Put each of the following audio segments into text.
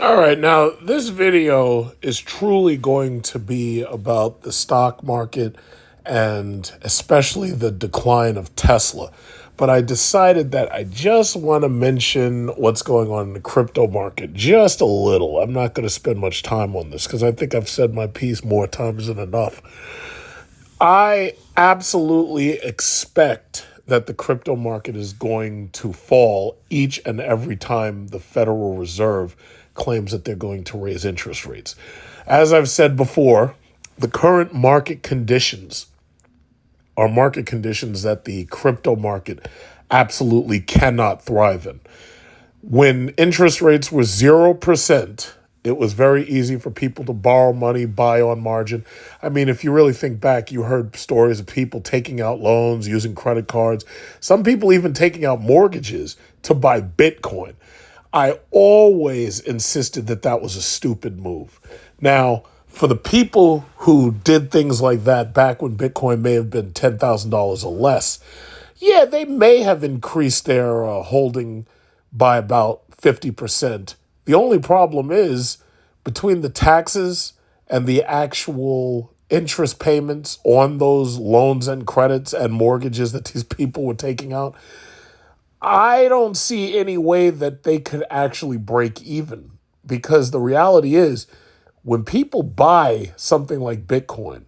All right, now this video is truly going to be about the stock market and especially the decline of Tesla. But I decided that I just want to mention what's going on in the crypto market just a little. I'm not going to spend much time on this because I think I've said my piece more times than enough. I absolutely expect that the crypto market is going to fall each and every time the Federal Reserve claims that they're going to raise interest rates. As I've said before, the current market conditions are market conditions that the crypto market absolutely cannot thrive in. When interest rates were 0%, it was very easy for people to borrow money, buy on margin. I mean, if you really think back, you heard stories of people taking out loans, using credit cards, some people even taking out mortgages to buy Bitcoin. I always insisted that that was a stupid move. Now, for the people who did things like that back when Bitcoin may have been $10,000 or less, yeah, they may have increased their holding by about 50%. The only problem is between the taxes and the actual interest payments on those loans and credits and mortgages that these people were taking out, I don't see any way that they could actually break even because the reality is when people buy something like Bitcoin,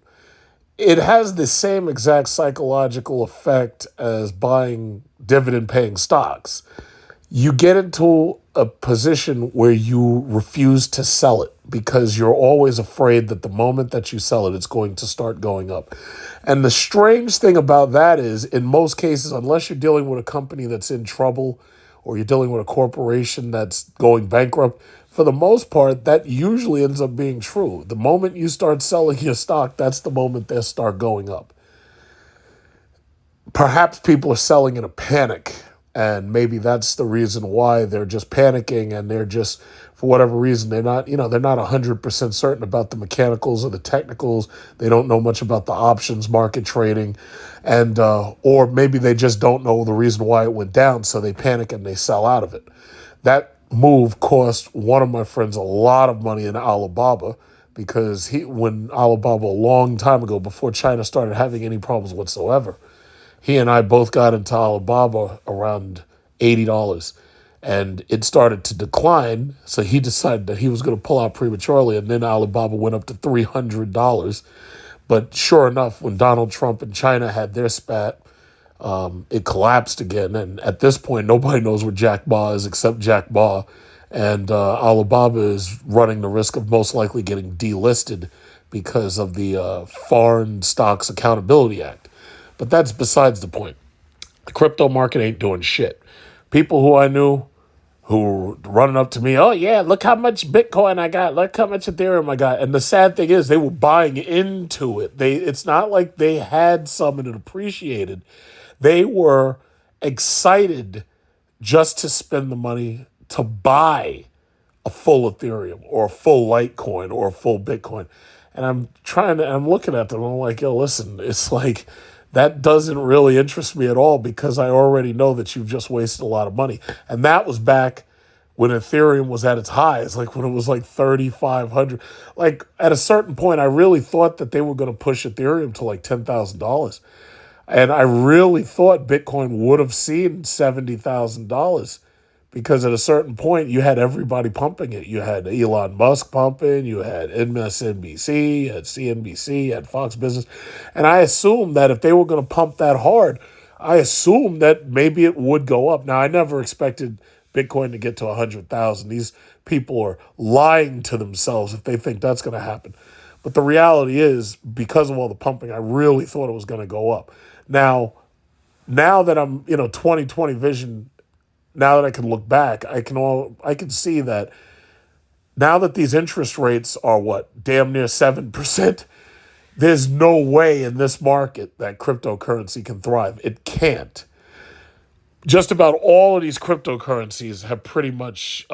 it has the same exact psychological effect as buying dividend paying stocks. You get into a position where you refuse to sell it because you're always afraid that the moment that you sell it, it's going to start going up. And the strange thing about that is, in most cases, unless you're dealing with a company that's in trouble or you're dealing with a corporation that's going bankrupt, for the most part, that usually ends up being true. The moment you start selling your stock, that's the moment they start going up. Perhaps people are selling in a panic, and maybe that's the reason why they're just panicking, and they're just, for whatever reason, they're not 100% certain about the mechanicals or the technicals. They don't know much about the options market trading, and or maybe they just don't know the reason why it went down, so they panic and they sell out of it. That move cost one of my friends a lot of money in Alibaba because when Alibaba a long time ago, before China started having any problems whatsoever, he and I both got into Alibaba around $80 and it started to decline. So he decided that he was going to pull out prematurely, and then Alibaba went up to $300. But sure enough, when Donald Trump and China had their spat, it collapsed again. And at this point, nobody knows where Jack Ma is except Jack Ma. And Alibaba is running the risk of most likely getting delisted because of the Foreign Stocks Accountability Act. But that's besides the point. The crypto market ain't doing shit. People who I knew who were running up to me, oh yeah, look how much Bitcoin I got, look how much Ethereum I got. And the sad thing is they were buying into it. It's not like they had some and it appreciated. They were excited just to spend the money to buy a full Ethereum or a full Litecoin or a full Bitcoin. And I'm looking at them. I'm like, yo, listen, it's like, that doesn't really interest me at all because I already know that you've just wasted a lot of money. And that was back when Ethereum was at its highs, like when it was like 3,500. Like at a certain point, I really thought that they were going to push Ethereum to like $10,000. And I really thought Bitcoin would have seen $70,000 because at a certain point you had everybody pumping it. You had Elon Musk pumping, you had MSNBC, you had CNBC, you had Fox Business. And I assumed that if they were going to pump that hard, I assumed that maybe it would go up. Now, I never expected Bitcoin to get to 100,000. These people are lying to themselves if they think that's going to happen. But the reality is, because of all the pumping, I really thought it was going to go up. Now that I'm, 2020 vision, now that I can look back, I can see that now that these interest rates are what, damn near 7%, there's no way in this market that cryptocurrency can thrive. It can't. Just about all of these cryptocurrencies have pretty much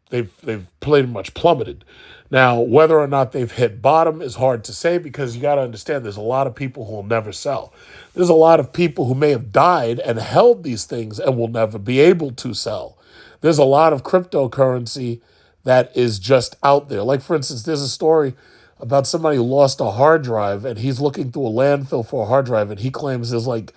they've pretty much plummeted. Now, whether or not they've hit bottom is hard to say because you got to understand there's a lot of people who will never sell. There's a lot of people who may have died and held these things and will never be able to sell. There's a lot of cryptocurrency that is just out there. Like, for instance, there's a story about somebody who lost a hard drive and he's looking through a landfill for a hard drive and he claims there's like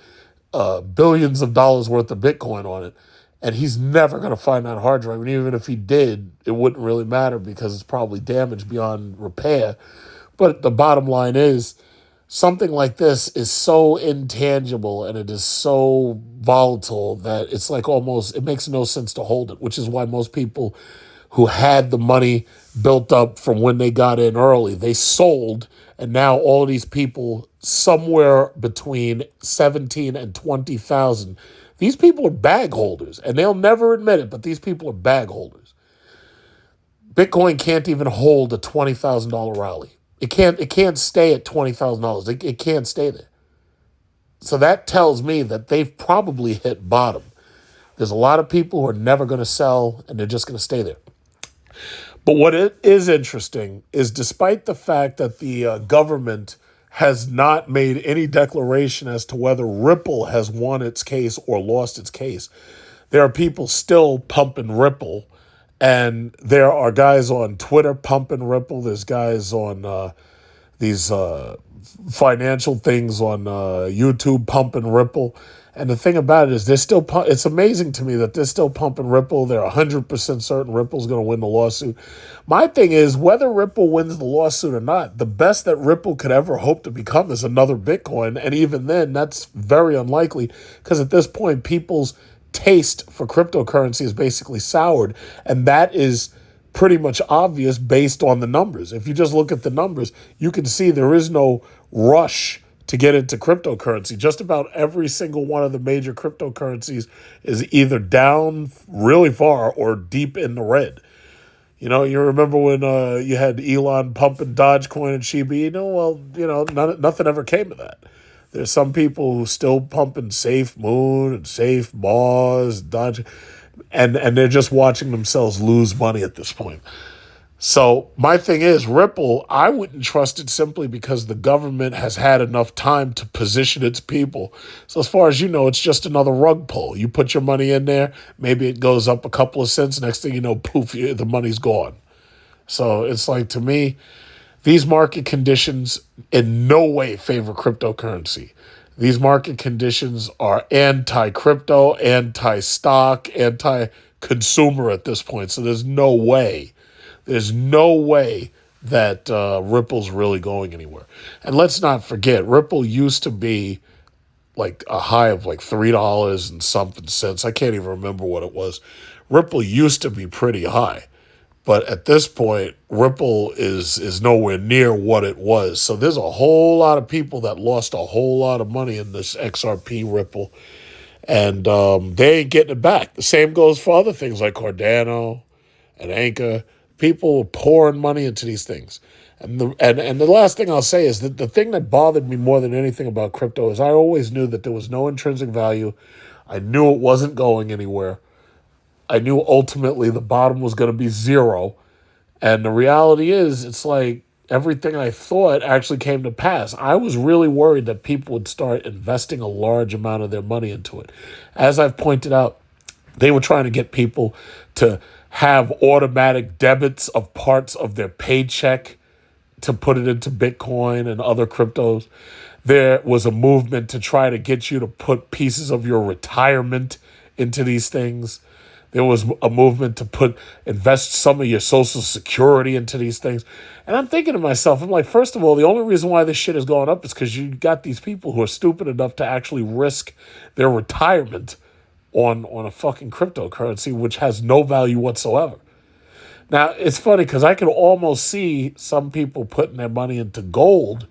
billions of dollars worth of Bitcoin on it. And he's never going to find that hard drive. And even if he did, it wouldn't really matter because it's probably damaged beyond repair. But the bottom line is, something like this is so intangible and it is so volatile that it's like almost, it makes no sense to hold it, which is why most people who had the money built up from when they got in early, they sold, and now all these people somewhere between 17 and 20,000. These people are bag holders, and they'll never admit it, but these people are bag holders. Bitcoin can't even hold a $20,000 rally. It can't stay at $20,000. It can't stay there. So that tells me that they've probably hit bottom. There's a lot of people who are never going to sell, and they're just going to stay there. But what it is interesting is, despite the fact that the government has not made any declaration as to whether Ripple has won its case or lost its case, there are people still pumping Ripple. And there are guys on Twitter pumping Ripple. There's guys on these financial things on YouTube pumping Ripple. And the thing about it is, they're still. It's amazing to me that they're still pumping Ripple. They're 100% certain Ripple's going to win the lawsuit. My thing is, whether Ripple wins the lawsuit or not, the best that Ripple could ever hope to become is another Bitcoin. And even then, that's very unlikely because at this point, people's taste for cryptocurrency is basically soured. And that is pretty much obvious based on the numbers. If you just look at the numbers, you can see there is no rush to get into cryptocurrency. Just about every single one of the major cryptocurrencies is either down really far or deep in the red. You know, you remember when you had Elon pumping Dogecoin and Shiba Inu? Well, you know, nothing ever came of that. There's some people who still pumping Safe Moon and Safe Mars, Dodge, and they're just watching themselves lose money at this point. So my thing is, Ripple, I wouldn't trust it simply because the government has had enough time to position its people. So as far as you know, it's just another rug pull. You put your money in there, maybe it goes up a couple of cents. Next thing you know, poof, the money's gone. So it's like, to me, these market conditions in no way favor cryptocurrency. These market conditions are anti-crypto, anti-stock, anti-consumer at this point. So there's no way that Ripple's really going anywhere. And let's not forget, Ripple used to be like a high of like $3 and something cents. I can't even remember what it was. Ripple used to be pretty high. But at this point, Ripple is nowhere near what it was. So there's a whole lot of people that lost a whole lot of money in this XRP Ripple. And they ain't getting it back. The same goes for other things like Cardano and Anchor. People are pouring money into these things. And the last thing I'll say is that the thing that bothered me more than anything about crypto is I always knew that there was no intrinsic value. I knew it wasn't going anywhere. I knew ultimately the bottom was going to be zero. And the reality is, it's like everything I thought actually came to pass. I was really worried that people would start investing a large amount of their money into it. As I've pointed out, they were trying to get people to have automatic debits of parts of their paycheck to put it into Bitcoin and other cryptos. There was a movement to try to get you to put pieces of your retirement into these things. There was a movement to invest some of your Social Security into these things. And I'm thinking to myself, I'm like, first of all, the only reason why this shit is going up is because you got these people who are stupid enough to actually risk their retirement on a fucking cryptocurrency, which has no value whatsoever. Now, it's funny because I can almost see some people putting their money into gold.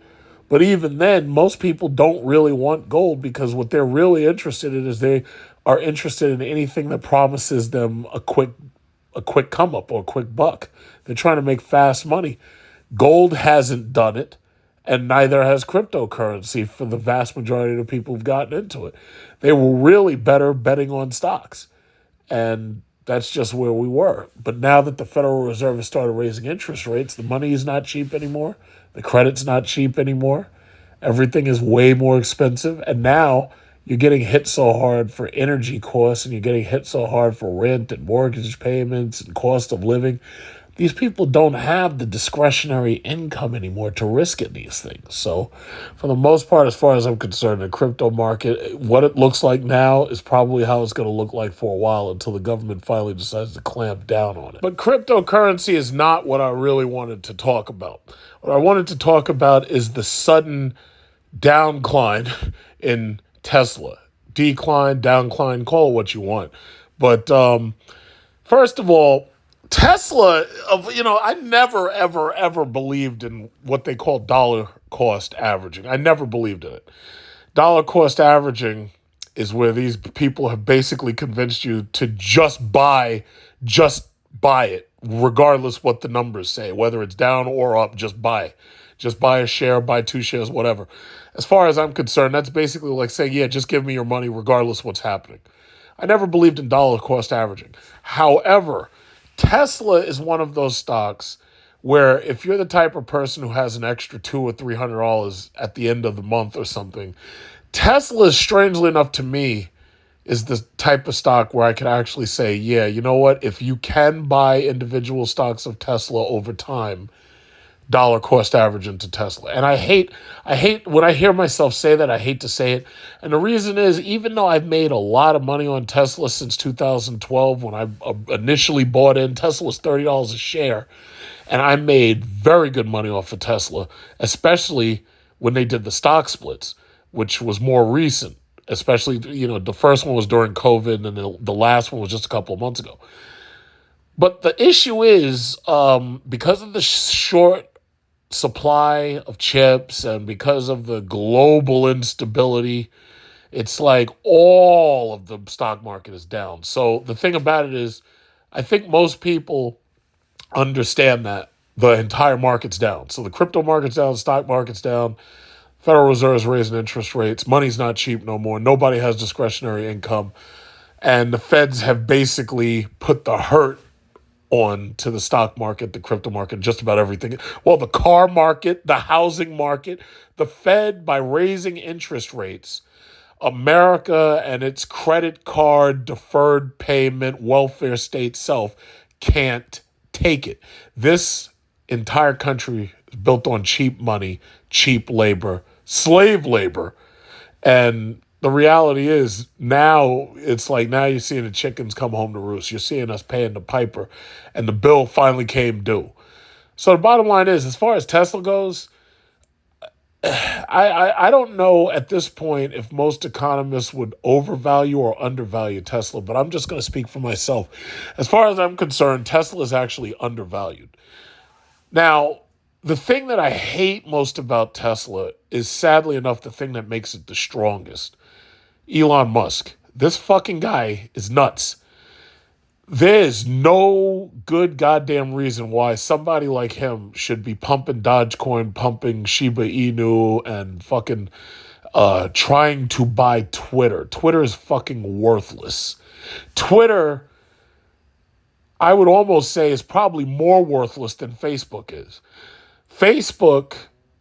But even then, most people don't really want gold because what they're really interested in is they are interested in anything that promises them a quick come up or a quick buck. They're trying to make fast money. Gold hasn't done it, and neither has cryptocurrency for the vast majority of the people who've gotten into it. They were really better betting on stocks, and that's just where we were. But now that the Federal Reserve has started raising interest rates, the money is not cheap anymore. The credit's not cheap anymore. Everything is way more expensive, and now you're getting hit so hard for energy costs and you're getting hit so hard for rent and mortgage payments and cost of living these people don't have the discretionary income anymore to risk in these things. So, for the most part, as far as I'm concerned, the crypto market, what it looks like now is probably how it's going to look like for a while until the government finally decides to clamp down on it. But cryptocurrency is not what I really wanted to talk about. What I wanted to talk about is the sudden downcline in Tesla. Decline, downcline, call it what you want. But first of all, Tesla, I never, ever, ever believed in what they call dollar cost averaging. I never believed in it. Dollar cost averaging is where these people have basically convinced you to just buy it, regardless what the numbers say, whether it's down or up, just buy. Just buy a share, buy 2 shares, whatever. As far as I'm concerned, that's basically like saying, yeah, just give me your money regardless what's happening. I never believed in dollar cost averaging. However, Tesla is one of those stocks where if you're the type of person who has an extra $200 or $300 at the end of the month or something, Tesla, strangely enough to me, is the type of stock where I can actually say, yeah, you know what? If you can buy individual stocks of Tesla over time, dollar cost average into Tesla. And I hate when I hear myself say that, I hate to say it. And the reason is, even though I've made a lot of money on Tesla since 2012, when I initially bought in, Tesla was $30 a share. And I made very good money off of Tesla, especially when they did the stock splits, which was more recent. Especially, the first one was during COVID and the last one was just a couple of months ago. But the issue is, because of the short supply of chips and because of the global instability, it's like all of the stock market is down. So the thing about it is, I think most people understand that the entire market's down. So the crypto market's down, the stock market's down, Federal Reserve's raising interest rates, money's not cheap no more, nobody has discretionary income, and the feds have basically put the hurt on to the stock market, the crypto market, just about everything. Well, the car market, the housing market, the Fed, by raising interest rates, America and its credit card, deferred payment, welfare state self can't take it. This entire country is built on cheap money, cheap labor, slave labor. And the reality is now you're seeing the chickens come home to roost. You're seeing us paying the piper, and the bill finally came due. So the bottom line is, as far as Tesla goes, I don't know at this point if most economists would overvalue or undervalue Tesla, but I'm just going to speak for myself. As far as I'm concerned, Tesla is actually undervalued. Now, the thing that I hate most about Tesla is, sadly enough, the thing that makes it the strongest. Elon Musk. This fucking guy is nuts. There's no good goddamn reason why somebody like him should be pumping Dogecoin, pumping Shiba Inu, and fucking trying to buy Twitter. Twitter is fucking worthless. Twitter, I would almost say, is probably more worthless than Facebook is. Facebook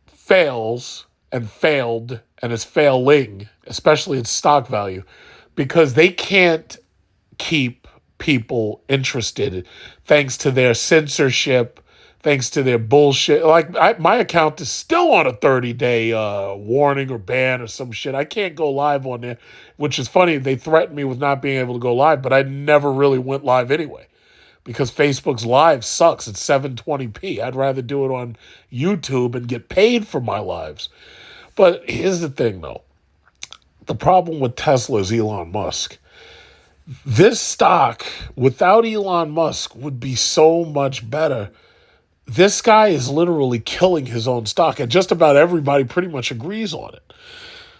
fails and failed and is failing, especially its stock value, because they can't keep people interested thanks to their censorship, thanks to their bullshit. Like, my account is still on a 30-day warning or ban or some shit. I can't go live on there, which is funny. They threatened me with not being able to go live, but I never really went live anyway, because Facebook's live sucks. It's 720p. I'd rather do it on YouTube and get paid for my lives. But here's the thing, though. The problem with Tesla is Elon Musk. This stock, without Elon Musk, would be so much better. This guy is literally killing his own stock, and just about everybody pretty much agrees on it.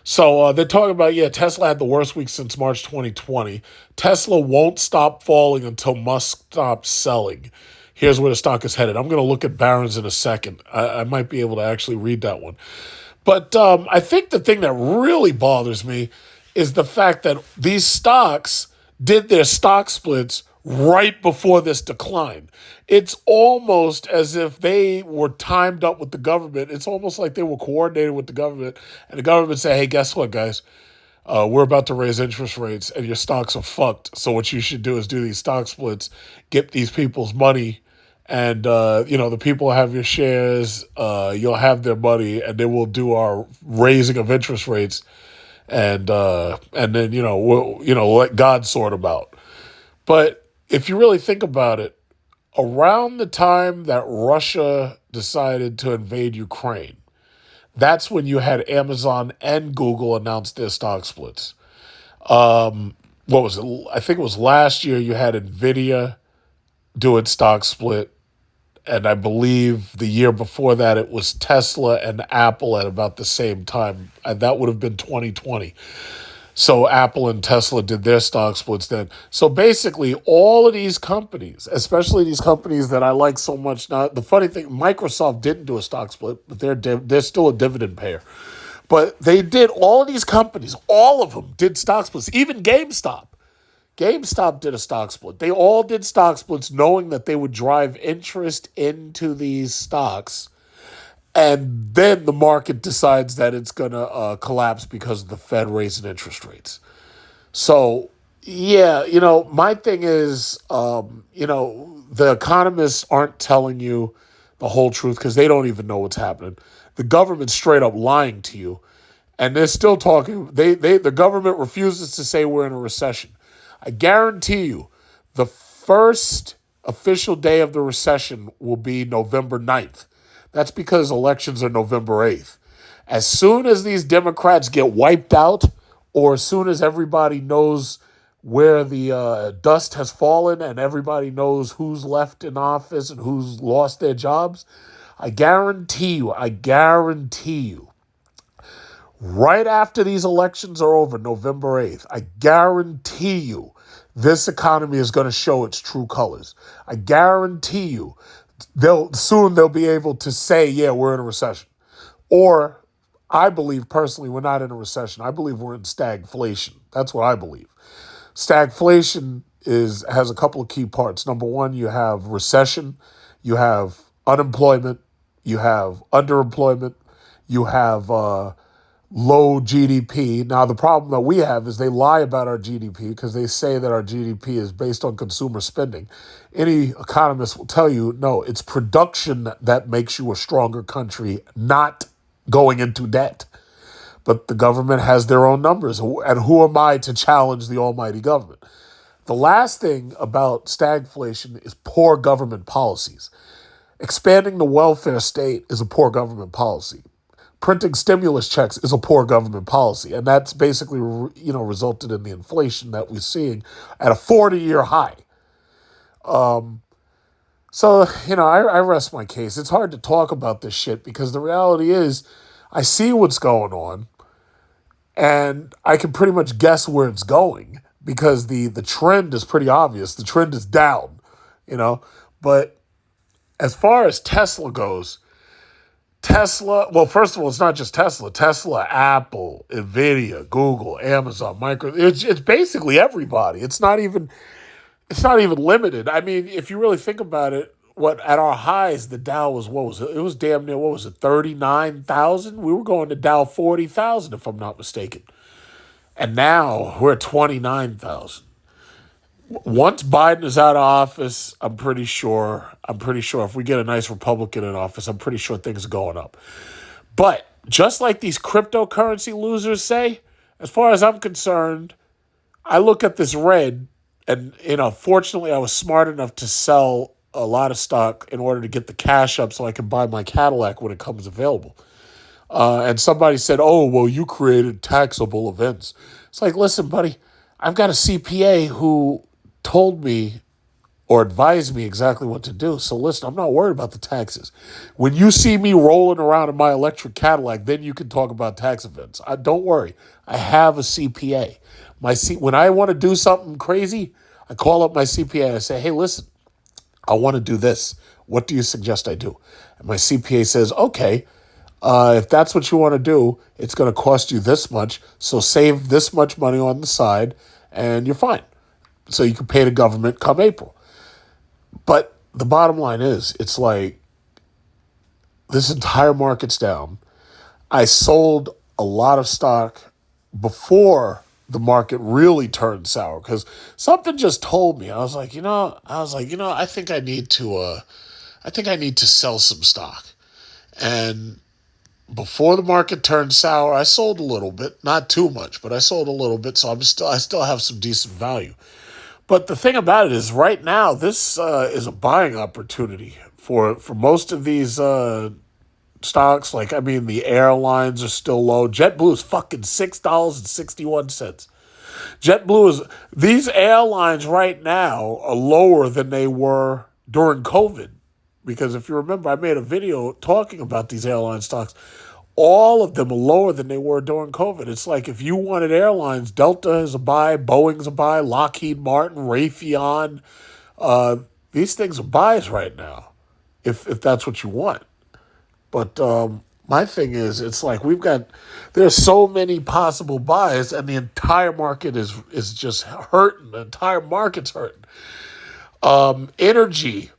So they're talking about, Tesla had the worst week since March 2020. Tesla won't stop falling until Musk stops selling. Here's where the stock is headed. I'm going to look at Barron's in a second. I might be able to actually read that one. But I think the thing that really bothers me is the fact that these stocks did their stock splits right before this decline. It's almost as if they were timed up with the government. It's almost like they were coordinated with the government, and the government said, hey, guess what, guys? We're about to raise interest rates, and your stocks are fucked. So what you should do is do these stock splits, get these people's money, and the people have your shares. You'll have their money, and then we'll do our raising of interest rates, and then we'll let God sort them out. But if you really think about it, around the time that Russia decided to invade Ukraine, that's when you had Amazon and Google announce their stock splits. What was it? I think it was last year you had Nvidia do its stock split. And I believe the year before that it was Tesla and Apple at about the same time. And that would have been 2020. So Apple and Tesla did their stock splits then. So basically, all of these companies, especially these companies that I like so much now, the funny thing, Microsoft didn't do a stock split, but they're still a dividend payer. But they did, all of these companies, all of them did stock splits, even GameStop. GameStop did a stock split. They all did stock splits knowing that they would drive interest into these stocks. And then the market decides that it's going to collapse because of the Fed raising interest rates. So, yeah, my thing is, the economists aren't telling you the whole truth because they don't even know what's happening. The government's straight up lying to you. And they're still talking. The government refuses to say we're in a recession. I guarantee you the first official day of the recession will be November 9th. That's because elections are November 8th. As soon as these Democrats get wiped out, or as soon as everybody knows where the dust has fallen and everybody knows who's left in office and who's lost their jobs, I guarantee you, right after these elections are over, November 8th, I guarantee you this economy is going to show its true colors. I guarantee you they'll be able to say, yeah, we're in a recession. Or I believe personally we're not in a recession. I believe we're in stagflation. That's what I believe. Stagflation has a couple of key parts. Number one, you have recession, you have unemployment, you have underemployment, you have low GDP. Now, the problem that we have is they lie about our GDP because they say that our GDP is based on consumer spending. Any economist will tell you, no, it's production that makes you a stronger country, not going into debt. But the government has their own numbers, and who am I to challenge the almighty government? The last thing about stagflation is poor government policies. Expanding the welfare state is a poor government policy. Printing stimulus checks is a poor government policy, and that's basically resulted in the inflation that we're seeing at a 40-year high. So I rest my case. It's hard to talk about this shit because the reality is I see what's going on, and I can pretty much guess where it's going because the trend is pretty obvious. The trend is down, But as far as Tesla goes, well, first of all, it's not just Tesla. Tesla, Apple, Nvidia, Google, Amazon, Microsoft. It's basically everybody. It's not even limited. I mean, if you really think about it, at our highs, the Dow was, what was it? It was damn near, what was it, 39,000? We were going to Dow 40,000, if I'm not mistaken. And now we're at 29,000. Once Biden is out of office, I'm pretty sure if we get a nice Republican in office, I'm pretty sure things are going up. But just like these cryptocurrency losers say, as far as I'm concerned, I look at this red and, fortunately I was smart enough to sell a lot of stock in order to get the cash up so I can buy my Cadillac when it comes available. And somebody said, oh, well, you created taxable events. It's like, listen, buddy, I've got a CPA who told me or advised me exactly what to do. So listen, I'm not worried about the taxes. When you see me rolling around in my electric Cadillac, then you can talk about tax events. Don't worry. I have a CPA. When I want to do something crazy, I call up my CPA and I say, hey, listen, I want to do this. What do you suggest I do? And my CPA says, okay, if that's what you want to do, it's going to cost you this much. So save this much money on the side and you're fine. So you can pay the government come April. But the bottom line is, it's like this entire market's down. I sold a lot of stock before the market really turned sour because something just told me. I was like, I think I need to I think I need to sell some stock. And before the market turned sour, I sold a little bit, not too much, but I sold a little bit, so I still have some decent value. But the thing about it is, right now, this is a buying opportunity for most of these stocks. Like, I mean, the airlines are still low. JetBlue is fucking $6.61. JetBlue is, these airlines right now are lower than they were during COVID. Because if you remember, I made a video talking about these airline stocks. All of them are lower than they were during COVID. It's like if you wanted airlines, Delta is a buy, Boeing's a buy, Lockheed Martin, Raytheon. These things are buys right now, if that's what you want. But my thing is, it's like there's so many possible buys, and the entire market is just hurting. The entire market's hurting. Energy,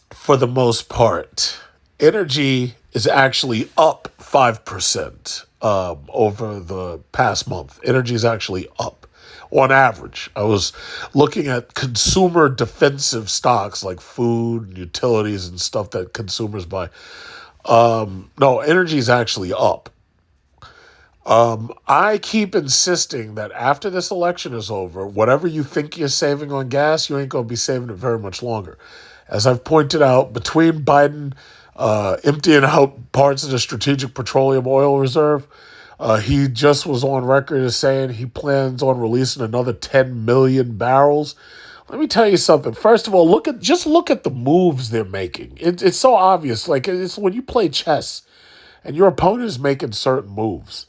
for the most part, energy is actually up 5% over the past month. Energy is actually up on average. I was looking at consumer defensive stocks like food and utilities and stuff that consumers buy. No, energy is actually up. I keep insisting that after this election is over, whatever you think you're saving on gas, you ain't going to be saving it very much longer. As I've pointed out, between Biden emptying out parts of the Strategic Petroleum Oil Reserve, he just was on record as saying he plans on releasing another 10 million barrels. Let me tell you something. First of all, look at the moves they're making. It's so obvious. Like, it's when you play chess and your opponent is making certain moves.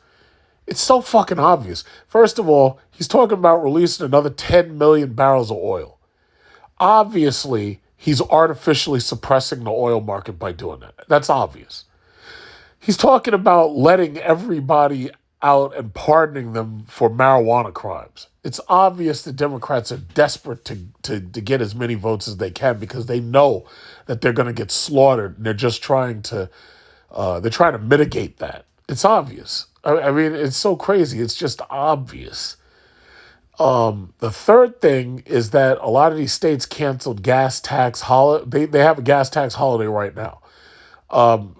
It's so fucking obvious. First of all, he's talking about releasing another 10 million barrels of oil. Obviously, he's artificially suppressing the oil market by doing that. That's obvious. He's talking about letting everybody out and pardoning them for marijuana crimes. It's obvious the Democrats are desperate to get as many votes as they can because they know that they're going to get slaughtered, and they're just trying to mitigate that. It's obvious. I mean, it's so crazy. It's just obvious. The third thing is that a lot of these states canceled gas tax holiday. They have a gas tax holiday right now.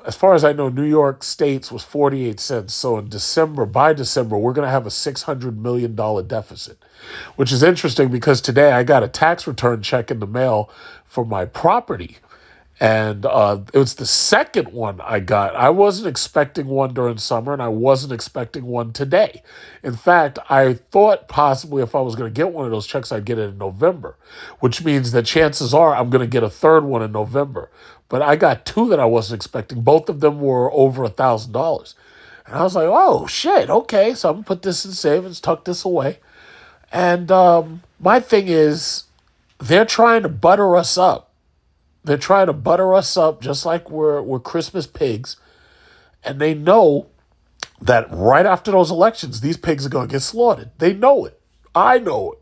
As far as I know, New York State's was 48 cents. So by December, we're going to have a $600 million deficit, which is interesting because today I got a tax return check in the mail for my property. And it was the second one I got. I wasn't expecting one during summer, and I wasn't expecting one today. In fact, I thought possibly if I was going to get one of those checks, I'd get it in November, which means that chances are I'm going to get a third one in November. But I got two that I wasn't expecting. Both of them were over $1,000. And I was like, oh, shit, okay. So I'm going to put this in savings, tuck this away. And my thing is, they're trying to butter us up. They're trying to butter us up just like we're Christmas pigs. And they know that right after those elections, these pigs are going to get slaughtered. They know it. I know it.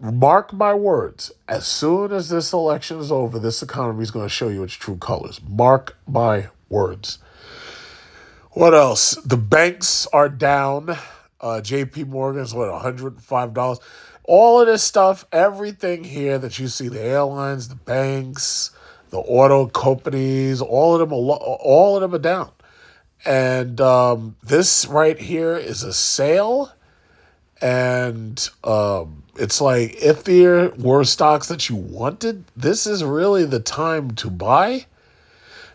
Mark my words. As soon as this election is over, this economy is going to show you its true colors. Mark my words. What else? The banks are down. JP Morgan's, $105. All of this stuff, everything here that you see, the airlines, the banks, the auto companies, all of them are down. And this right here is a sale. And it's like, if there were stocks that you wanted, this is really the time to buy.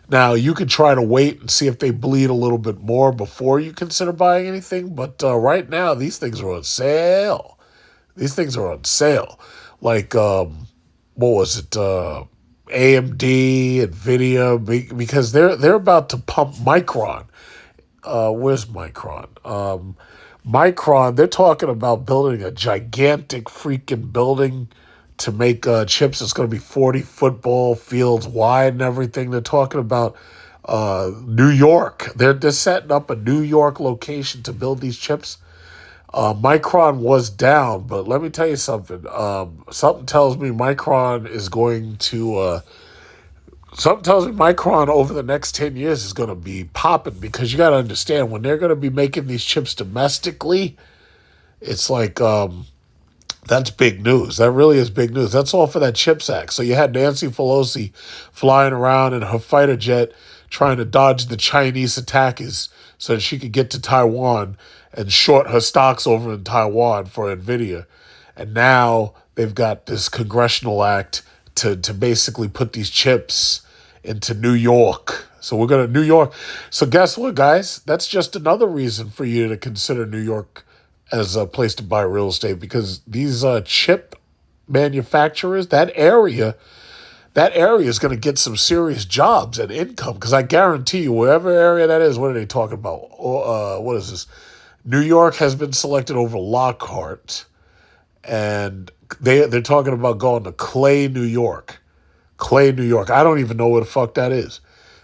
Now, you could try to wait and see if they bleed a little bit more before you consider buying anything. But right now, these things are on sale. These things are on sale. Like, what was it? AMD, NVIDIA, because they're about to pump Micron. Where's Micron? Micron, they're talking about building a gigantic freaking building to make chips. It's going to be 40 football fields wide and everything. They're talking about New York. They're setting up a New York location to build these chips. Micron was down, but let me tell you something. Something tells me Micron over the next 10 years is going to be popping, because you got to understand, when they're going to be making these chips domestically, it's like That's big news. That really is big news. That's all for that CHIPS Act. So you had Nancy Pelosi flying around in her fighter jet trying to dodge the Chinese attackers so that she could get to Taiwan and short her stocks over in Taiwan for NVIDIA. And now they've got this congressional act to basically put these chips into New York. So we're going to New York. So guess what, guys? That's just another reason for you to consider New York as a place to buy real estate, because these chip manufacturers, that area is going to get some serious jobs and income, because I guarantee you, wherever area that is, what are they talking about? What is this? New York has been selected over Lockhart, and they're talking about going to Clay, New York. Clay, New York. I don't even know what the fuck that is.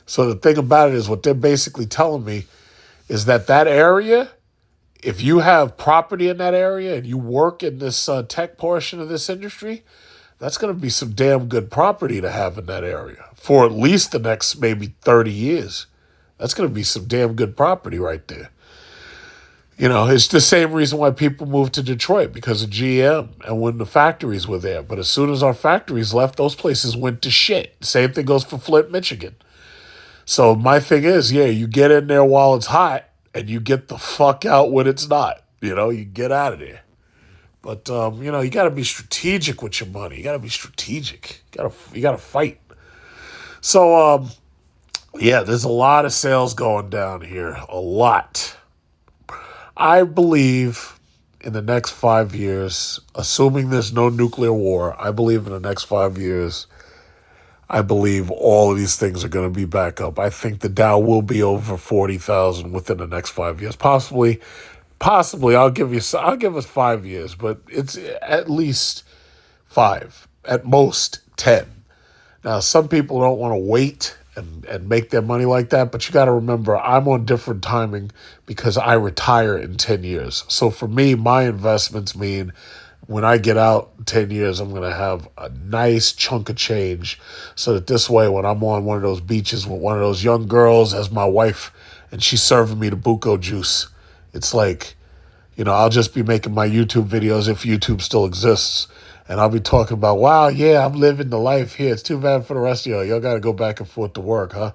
So the thing about it is, what they're basically telling me is that area, if you have property in that area and you work in this tech portion of this industry, that's going to be some damn good property to have in that area for at least the next maybe 30 years. That's going to be some damn good property right there. You know, it's the same reason why people moved to Detroit, because of GM and when the factories were there. But as soon as our factories left, those places went to shit. Same thing goes for Flint, Michigan. So my thing is, yeah, you get in there while it's hot and you get the fuck out when it's not. You know, you get out of there. But you got to be strategic with your money. You got to be strategic. You got to fight. So yeah, there's a lot of sales going down here. A lot. I believe in the next 5 years, assuming there's no nuclear war, I believe in the next 5 years, I believe all of these things are going to be back up. I think the Dow will be over 40,000 within the next 5 years. Possibly, I'll give us 5 years, but it's at least 5, at most 10. Now, some people don't want to wait and make their money like that, but you got to remember, I'm on different timing because I retire in 10 years. So for me, my investments mean when I get out in 10 years, I'm going to have a nice chunk of change so that this way, when I'm on one of those beaches with one of those young girls as my wife and she's serving me the buko juice, it's like, I'll just be making my YouTube videos if YouTube still exists. And I'll be talking about, wow, yeah, I'm living the life here. It's too bad for the rest of y'all. Y'all got to go back and forth to work, huh?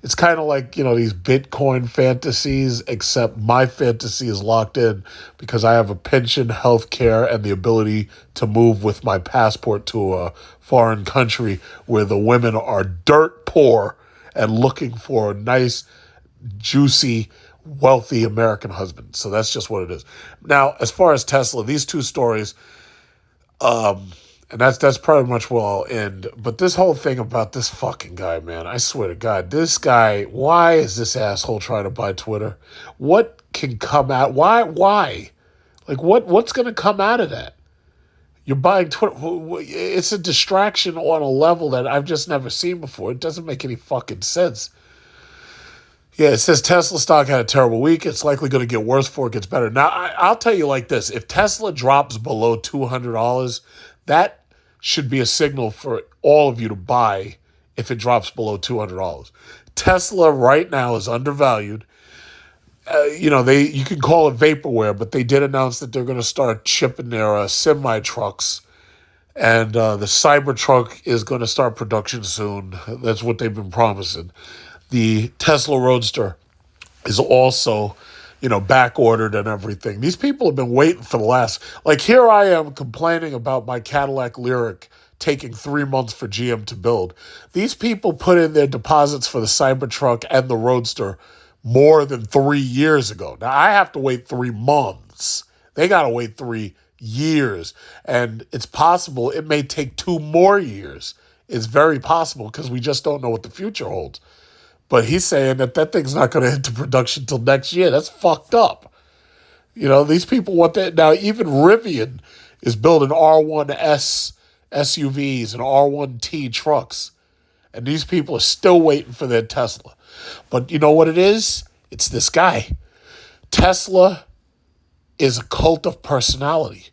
It's kind of like, these Bitcoin fantasies, except my fantasy is locked in because I have a pension, health care, and the ability to move with my passport to a foreign country where the women are dirt poor and looking for a nice, juicy, wealthy American husband. So that's just what it is. Now, as far as Tesla, these two stories, and that's pretty much where I'll end. But this whole thing about this fucking guy, man, I swear to God, this guy, why is this asshole trying to buy Twitter? What can come out? Why? Like, what's going to come out of that? You're buying Twitter. It's a distraction on a level that I've just never seen before. It doesn't make any fucking sense. Yeah, it says Tesla stock had a terrible week. It's likely going to get worse before it gets better. Now, I'll tell you like this. If Tesla drops below $200, that should be a signal for all of you to buy if it drops below $200. Tesla right now is undervalued. You can call it vaporware, but they did announce that they're going to start shipping their semi-trucks. And the Cybertruck is going to start production soon. That's what they've been promising. The Tesla Roadster is also, back ordered and everything. These people have been waiting for the last, like here I am complaining about my Cadillac Lyriq taking 3 months for GM to build. These people put in their deposits for the Cybertruck and the Roadster more than 3 years ago. Now I have to wait 3 months. They got to wait 3 years. And it's possible it may take 2 more years. It's very possible because we just don't know what the future holds. But he's saying that thing's not going to hit the production till next year. That's fucked up. These people want that. Now, even Rivian is building R1S SUVs and R1T trucks. And these people are still waiting for their Tesla. But you know what it is? It's this guy. Tesla is a cult of personality.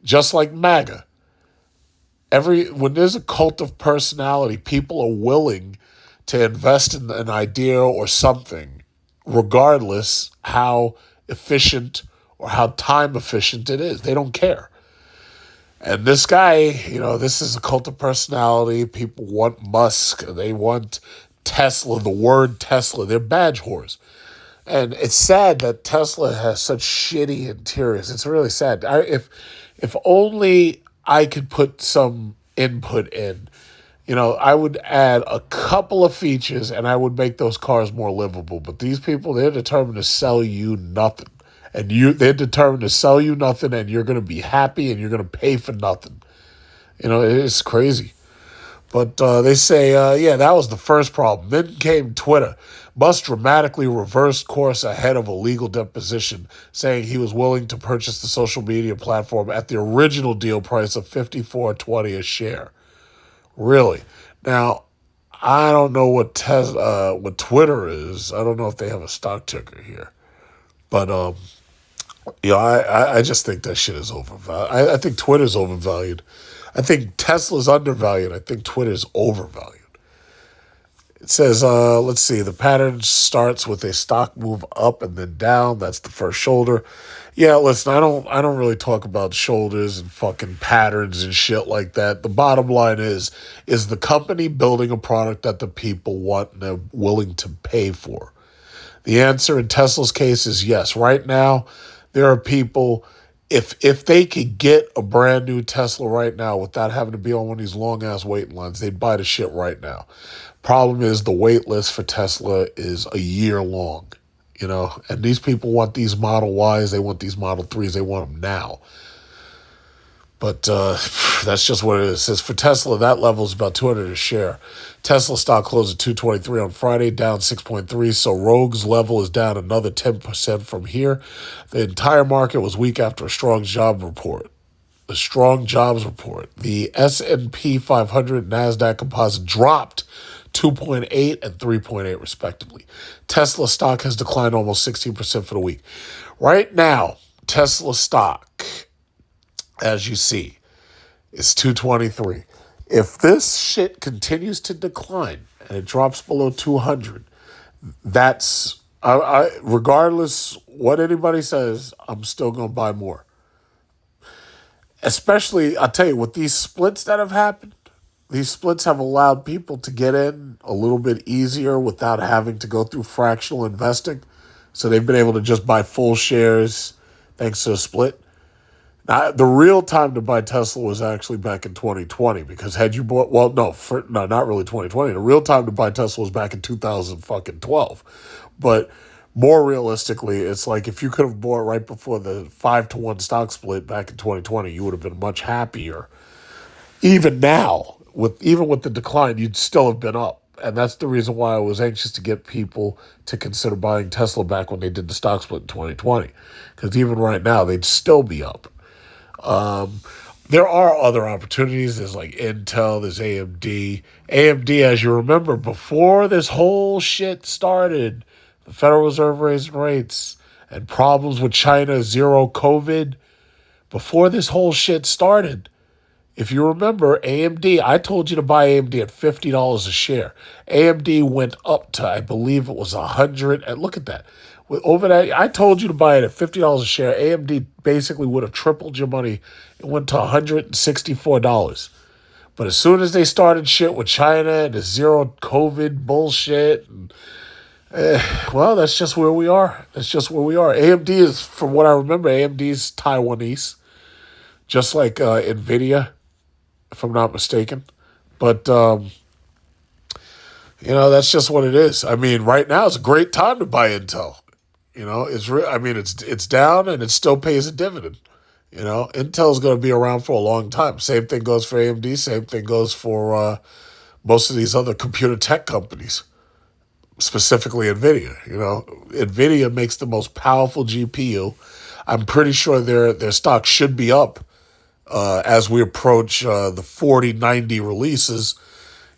Just like MAGA. When there's a cult of personality, people are willing to invest in an idea or something, regardless how efficient or how time efficient it is. They don't care. And this guy, this is a cult of personality. People want Musk. They want Tesla, the word Tesla. They're badge whores. And it's sad that Tesla has such shitty interiors. It's really sad. If only I could put some input in, I would add a couple of features and I would make those cars more livable. But these people, they're determined to sell you nothing. And they're determined to sell you nothing, and you're going to be happy and you're going to pay for nothing. It's crazy. But they say, yeah, that was the first problem. Then came Twitter. Musk dramatically reversed course ahead of a legal deposition, saying he was willing to purchase the social media platform at the original deal price of $54.20 a share. Really? Now, I don't know what Twitter is. I don't know if they have a stock ticker here. But I just think that shit is overvalued. I think Twitter's overvalued. I think Tesla's undervalued. I think Twitter's overvalued. It says, let's see, the pattern starts with a stock move up and then down. That's the first shoulder. Yeah, listen, I don't really talk about shoulders and fucking patterns and shit like that. The bottom line is the company building a product that the people want and they're willing to pay for? The answer in Tesla's case is yes. Right now, there are people, if they could get a brand new Tesla right now without having to be on one of these long-ass waiting lines, they'd buy the shit right now. Problem is the wait list for Tesla is a year long, and these people want these Model Ys, they want these Model 3s, they want them now. But that's just what it is. It says for Tesla, that level is about $200 a share. Tesla stock closed at $223 on Friday, down 6.3. So Rogue's level is down another 10% from here. The entire market was weak after a strong jobs report. The S&P 500 NASDAQ composite dropped 2.8 and 3.8 respectively. Tesla stock has declined almost 16% for the week. Right now, Tesla stock, as you see, is 223. If this shit continues to decline and it drops below 200, that's regardless what anybody says, I'm still going to buy more. Especially, I'll tell you, with these splits that have happened, these splits have allowed people to get in a little bit easier without having to go through fractional investing. So they've been able to just buy full shares thanks to a split. Now, the real time to buy Tesla was actually back in 2020 because had you bought, not really 2020. The real time to buy Tesla was back in 2012. But more realistically, it's like if you could have bought right before the 5-to-1 stock split back in 2020, you would have been much happier. Even now, with the decline, you'd still have been up. And that's the reason why I was anxious to get people to consider buying Tesla back when they did the stock split in 2020. Because even right now, they'd still be up. There are other opportunities. There's like Intel, there's AMD. AMD, as you remember, before this whole shit started, the Federal Reserve raising rates and problems with China, zero COVID, before this whole shit started, if you remember, AMD, I told you to buy AMD at $50 a share. AMD went up to, I believe it was 100. And look at that. Over that, I told you to buy it at $50 a share. AMD basically would have tripled your money. It went to $164. But as soon as they started shit with China and the zero COVID bullshit, well, that's just where we are. AMD is, from what I remember, AMD is Taiwanese, just like NVIDIA, if I'm not mistaken. But, that's just what it is. I mean, right now is a great time to buy Intel. It's down and it still pays a dividend. Intel's going to be around for a long time. Same thing goes for AMD. Same thing goes for most of these other computer tech companies, specifically NVIDIA. NVIDIA makes the most powerful GPU. I'm pretty sure their stock should be up as we approach the 4090 releases.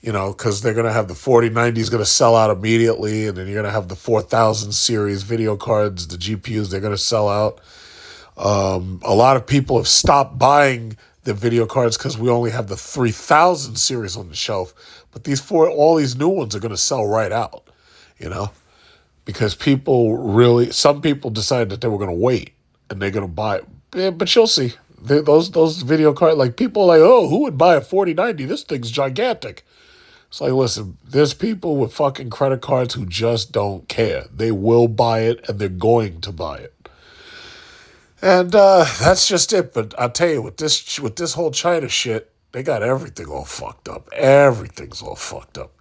Because they're going to have the 4090 is going to sell out immediately, and then you're going to have the 4000 series video cards, the GPUs, they're going to sell out. A lot of people have stopped buying the video cards because we only have the 3000 series on the shelf. But all these new ones are going to sell right out, because some people decided that they were going to wait, and they're going to buy it. Yeah, but you'll see. Those video cards, like people are like, oh, who would buy a 4090? This thing's gigantic. It's like, listen, there's people with fucking credit cards who just don't care. They will buy it and they're going to buy it. And that's just it. But I'll tell you, with this whole China shit, they got everything all fucked up. Everything's all fucked up.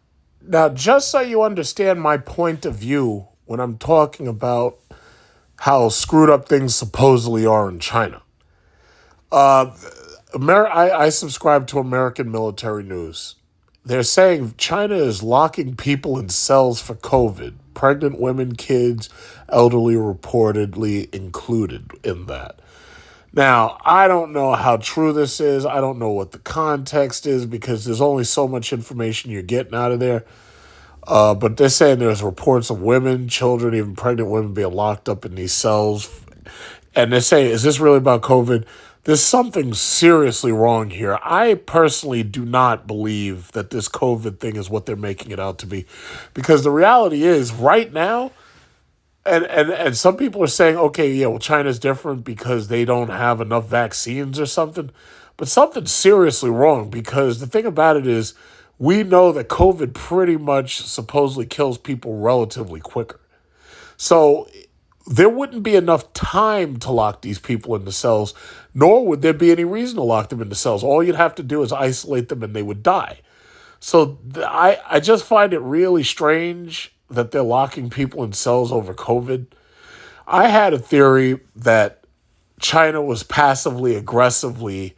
Now, just so you understand my point of view when I'm talking about how screwed up things supposedly are in China. I subscribe to American Military News. They're saying China is locking people in cells for COVID. Pregnant women, kids, elderly reportedly included in that. Now, I don't know how true this is. I don't know what the context is because there's only so much information you're getting out of there. But they're saying there's reports of women, children, even pregnant women being locked up in these cells. And they're saying, is this really about COVID? There's something seriously wrong here. I personally do not believe that this COVID thing is what they're making it out to be. Because the reality is, right now, and some people are saying, okay, yeah, well, China's different because they don't have enough vaccines or something. But something's seriously wrong because the thing about it is, we know that COVID pretty much supposedly kills people relatively quicker. So there wouldn't be enough time to lock these people into cells, nor would there be any reason to lock them into cells. All you'd have to do is isolate them and they would die. So I just find it really strange that they're locking people in cells over COVID. I had a theory that China was passively aggressively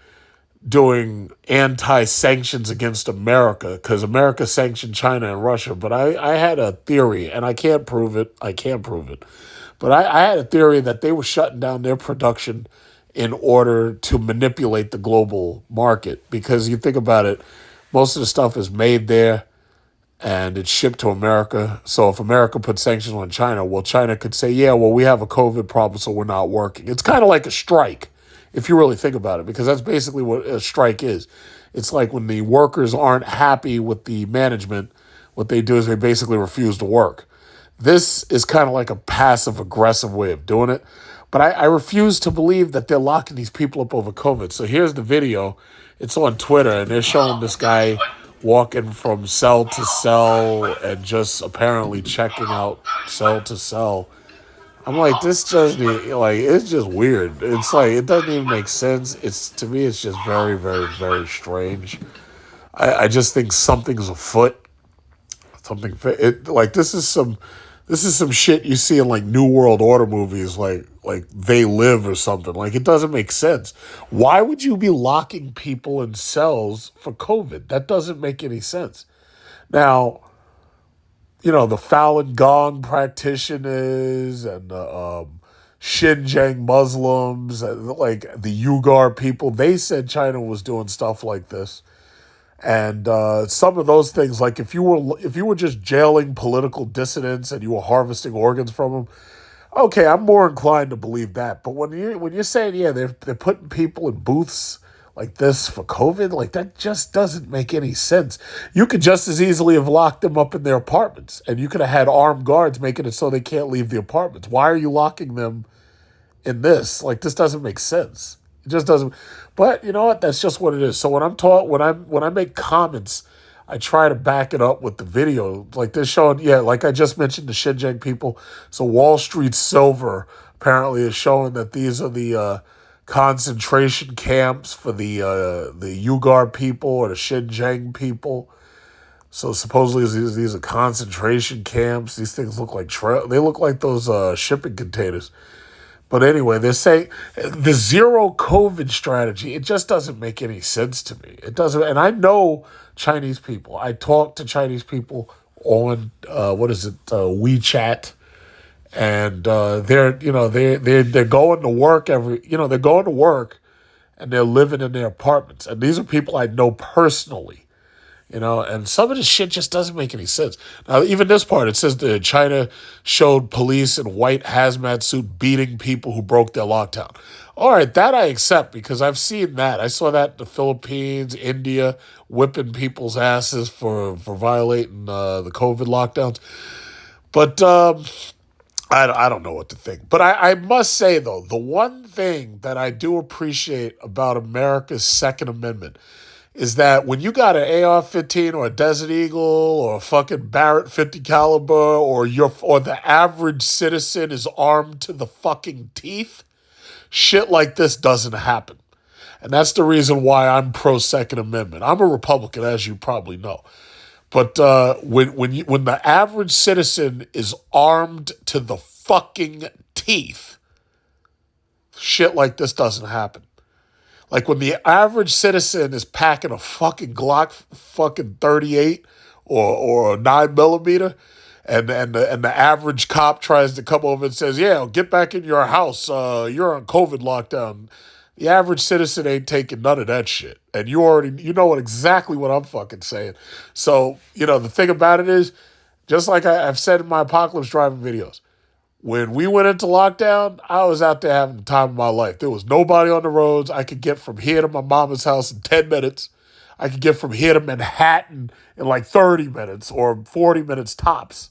doing anti-sanctions against America because America sanctioned China and Russia. But I had a theory, and I can't prove it. But I had a theory that they were shutting down their production in order to manipulate the global market. Because you think about it, most of the stuff is made there and it's shipped to America. So if America put sanctions on China, well, China could say, yeah, well, we have a COVID problem, so we're not working. It's kind of like a strike, if you really think about it, because that's basically what a strike is. It's like when the workers aren't happy with the management, what they do is they basically refuse to work. This is kind of like a passive-aggressive way of doing it. But I refuse to believe that they're locking these people up over COVID. So here's the video. It's on Twitter, and they're showing this guy walking from cell to cell and just apparently checking out cell to cell. I'm like, this just like it's just weird. It's like it doesn't even make sense. It's to me, it's just very, very, very strange. I just think something's afoot. Something like this is some shit you see in like New World Order movies, like They Live or something. Like it doesn't make sense. Why would you be locking people in cells for COVID? That doesn't make any sense. Now, the Falun Gong practitioners and the Xinjiang Muslims and like the Uyghur people, they said China was doing stuff like this. And some of those things, like if you were just jailing political dissidents and you were harvesting organs from them, okay, I'm more inclined to believe that. But when you're saying, yeah, they're putting people in booths like this for COVID, like that just doesn't make any sense. You could just as easily have locked them up in their apartments, and you could have had armed guards making it so they can't leave the apartments. Why are you locking them in this? Like this doesn't make sense. It just doesn't. But you know what? That's just what it is. So when I make comments, I try to back it up with the video. Like they're showing, yeah, like I just mentioned the Xinjiang people. So Wall Street Silver apparently is showing that these are the concentration camps for the Uyghur people or the Xinjiang people. So supposedly these are concentration camps. These things look like they look like those shipping containers. But anyway, they're saying the zero COVID strategy, it just doesn't make any sense to me. It doesn't, and I know Chinese people. I talk to Chinese people on WeChat, and they're going to work they're going to work, and they're living in their apartments. And these are people I know personally. And some of this shit just doesn't make any sense. Now, even this part, it says that China showed police in white hazmat suit beating people who broke their lockdown. All right, that I accept because I've seen that. I saw that in the Philippines, India, whipping people's asses for violating the COVID lockdowns. But I don't know what to think. But I must say, though, the one thing that I do appreciate about America's Second Amendment is that when you got an AR-15 or a Desert Eagle or a fucking Barrett 50 caliber or the average citizen is armed to the fucking teeth, shit like this doesn't happen. And that's the reason why I'm pro Second Amendment. I'm a Republican, as you probably know. But when the average citizen is armed to the fucking teeth, shit like this doesn't happen. Like when the average citizen is packing a fucking Glock fucking 38 or a 9mm, and the average cop tries to come over and says, "Yeah, get back in your house. You're on COVID lockdown." The average citizen ain't taking none of that shit. And you know exactly what I'm fucking saying. So, the thing about it is, just like I've said in my apocalypse driving videos, when we went into lockdown, I was out there having the time of my life. There was nobody on the roads. I could get from here to my mama's house in 10 minutes. I could get from here to Manhattan in like 30 minutes or 40 minutes tops.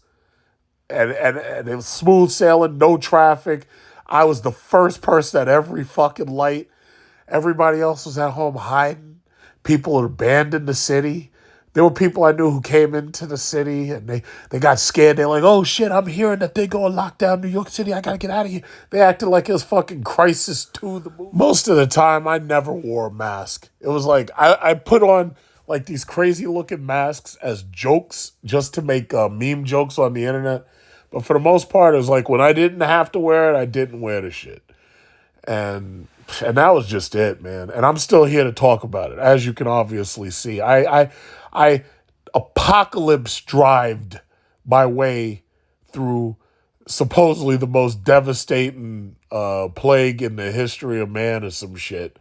And it was smooth sailing, no traffic. I was the first person at every fucking light. Everybody else was at home hiding. People had abandoned the city. There were people I knew who came into the city and they got scared. They're like, "Oh shit, I'm hearing that they're going to lock down New York City. I got to get out of here." They acted like it was fucking Crisis 2, the movie. Most of the time, I never wore a mask. It was like, I put on like these crazy looking masks as jokes just to make meme jokes on the internet. But for the most part, it was like when I didn't have to wear it, I didn't wear the shit. And that was just it, man. And I'm still here to talk about it, as you can obviously see. I apocalypse drived my way through supposedly the most devastating plague in the history of man or some shit.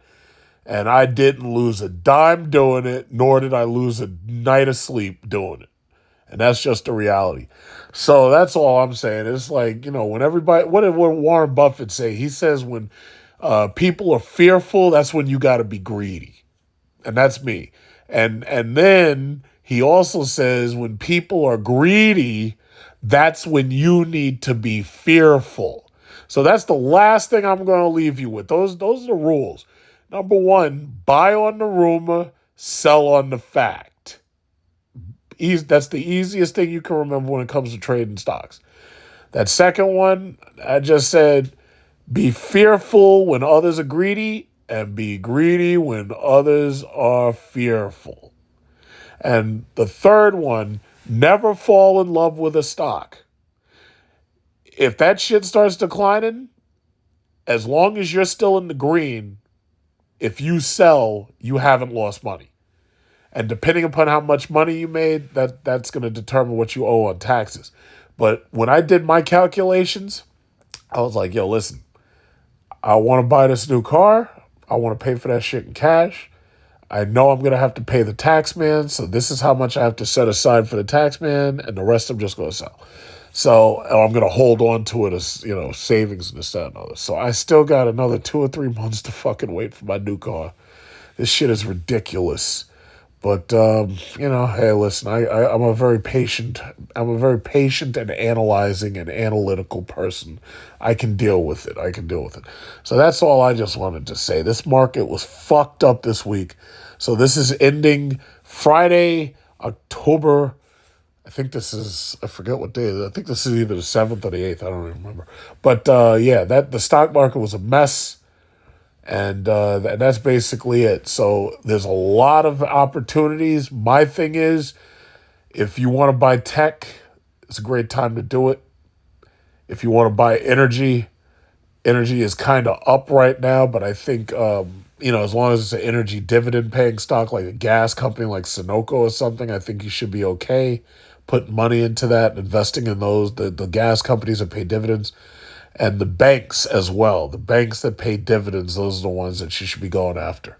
And I didn't lose a dime doing it, nor did I lose a night of sleep doing it. And that's just the reality. So that's all I'm saying. It's like, when everybody, what did Warren Buffett say? He says when people are fearful, that's when you got to be greedy. And that's me. And then he also says when people are greedy, that's when you need to be fearful. So that's the last thing I'm going to leave you with. Those are the rules. Number one, buy on the rumor, sell on the fact. That's the easiest thing you can remember when it comes to trading stocks. That second one, I just said, be fearful when others are greedy and be greedy when others are fearful. And the third one, never fall in love with a stock. If that shit starts declining, as long as you're still in the green, if you sell, you haven't lost money. And depending upon how much money you made, that's going to determine what you owe on taxes. But when I did my calculations, I was like, yo, listen, I want to buy this new car. I want to pay for that shit in cash. I know I'm going to have to pay the tax man. So this is how much I have to set aside for the tax man. And the rest I'm just going to sell. So I'm going to hold on to it as, savings and this, that, and other. So I still got another 2 or 3 months to fucking wait for my new car. This shit is ridiculous. But, hey, listen, I'm a very patient and analyzing and analytical person. I can deal with it. So that's all I just wanted to say. This market was fucked up this week. So this is ending Friday, October. I forget what day it is. I think this is either the 7th or the 8th. I don't even remember. But, the stock market was a mess. And that's basically it. So there's a lot of opportunities. My thing is, if you want to buy tech, it's a great time to do it. If you want to buy energy is kind of up right now. But I think, as long as it's an energy dividend paying stock like a gas company like Sunoco or something, I think you should be okay putting money into that, investing in those, the gas companies that pay dividends. And the banks as well. The banks that pay dividends, those are the ones that you should be going after.